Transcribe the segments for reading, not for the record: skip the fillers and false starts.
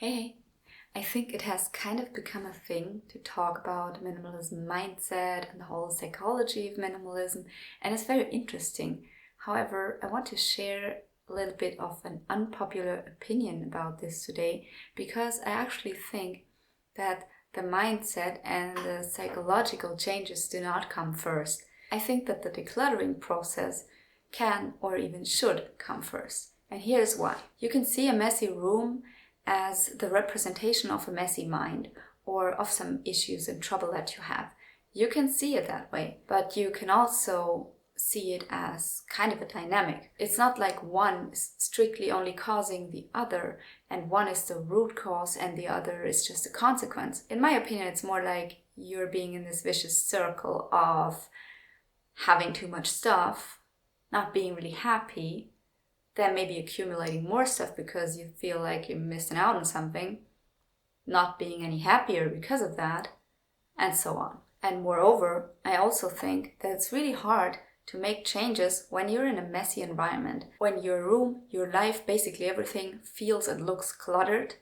Hey, I think it has kind of become a thing to talk about minimalism mindset and the whole psychology of minimalism, and it's very interesting. However, I want to share a little bit of an unpopular opinion about this today because I actually think that the mindset and the psychological changes do not come first. I think that the decluttering process can or even should come first. And here's why. You can see a messy room as the representation of a messy mind or of some issues and trouble that you have. You can see it that way, but you can also see it as kind of a dynamic. It's not like one is strictly only causing the other and one is the root cause and the other is just a consequence. In my opinion, it's more like you're being in this vicious circle of having too much stuff, not being really happy, then maybe accumulating more stuff because you feel like you're missing out on something, not being any happier because of that, and so on. And moreover, I also think that it's really hard to make changes when you're in a messy environment, when your room, your life, basically everything feels and looks cluttered,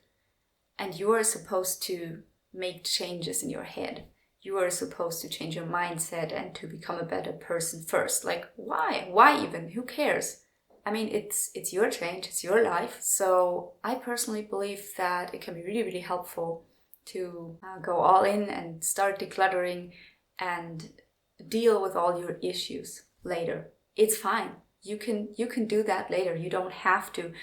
and you are supposed to make changes in your head. You are supposed to change your mindset and to become a better person first. Like, why? Why even? Who cares? I mean, it's your change, it's your life. So I personally believe that it can be really, really helpful to go all in and start decluttering and deal with all your issues later. It's fine. You can do that later. You don't have to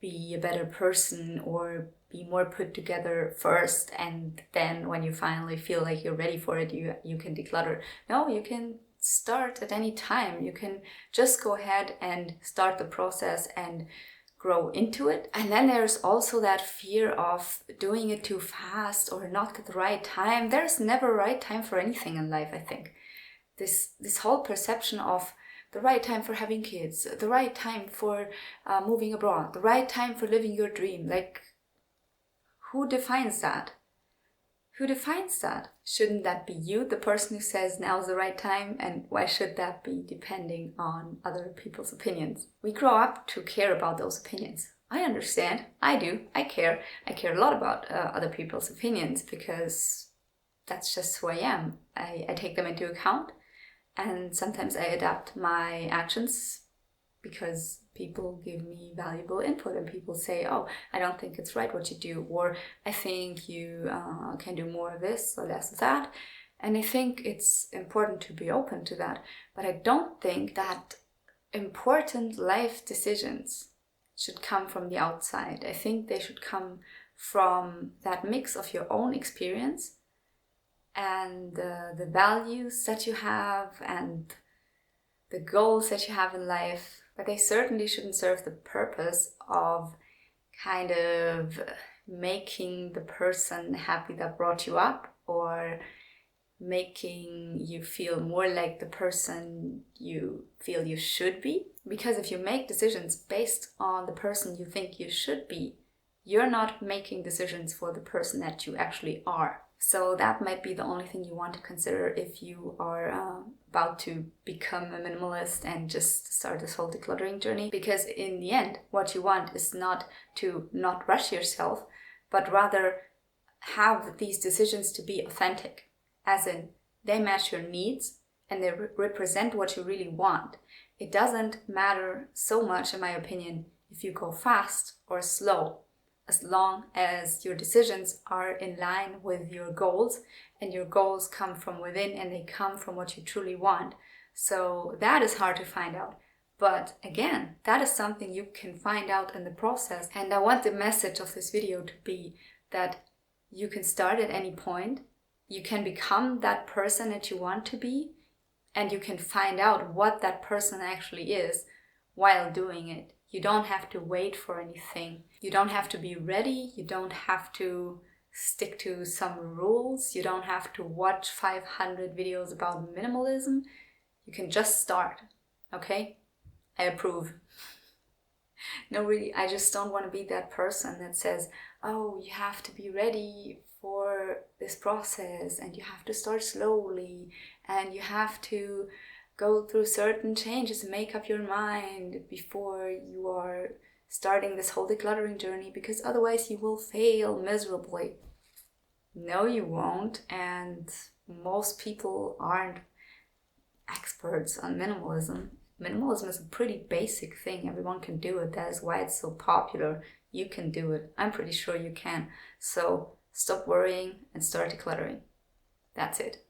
be a better person or be more put together first, and then when you finally feel like you're ready for it, you can declutter. No, you can start at any time. You can just go ahead and start the process and grow into it. And then there's also that fear of doing it too fast or not at the right time. There's never a right time for anything in life, I think. This whole perception of the right time for having kids, the right time for moving abroad, the right time for living your dream. Like, who defines that? Who defines that? Shouldn't that be you, the person who says now's the right time? And why should that be depending on other people's opinions? We grow up to care about those opinions. I understand. I do. I care. I care a lot about other people's opinions because that's just who I am. I take them into account, and sometimes I adapt my actions because people give me valuable input and people say, oh, I don't think it's right what you do, or I think you can do more of this or less of that. And I think it's important to be open to that. But I don't think that important life decisions should come from the outside. I think they should come from that mix of your own experience and the values that you have and the goals that you have in life. But they certainly shouldn't serve the purpose of kind of making the person happy that brought you up or making you feel more like the person you feel you should be. Because if you make decisions based on the person you think you should be, you're not making decisions for the person that you actually are. So that might be the only thing you want to consider if you are about to become a minimalist and just start this whole decluttering journey. Because in the end, what you want is not to not rush yourself, but rather have these decisions to be authentic. As in, they match your needs and they represent what you really want. It doesn't matter so much, in my opinion, if you go fast or slow, as long as your decisions are in line with your goals and your goals come from within and they come from what you truly want. So that is hard to find out. But again, that is something you can find out in the process. And I want the message of this video to be that you can start at any point. You can become that person that you want to be, and you can find out what that person actually is while doing it. You don't have to wait for anything. You don't have to be ready. You don't have to stick to some rules. You don't have to watch 500 videos about minimalism. You can just start, okay? I approve. No, really, I just don't want to be that person that says, oh, you have to be ready for this process and you have to start slowly and you have to go through certain changes and make up your mind before you are starting this whole decluttering journey, because otherwise you will fail miserably. No, you won't. And most people aren't experts on minimalism. Minimalism is a pretty basic thing. Everyone can do it. That is why it's so popular. You can do it. I'm pretty sure you can. So stop worrying and start decluttering. That's it.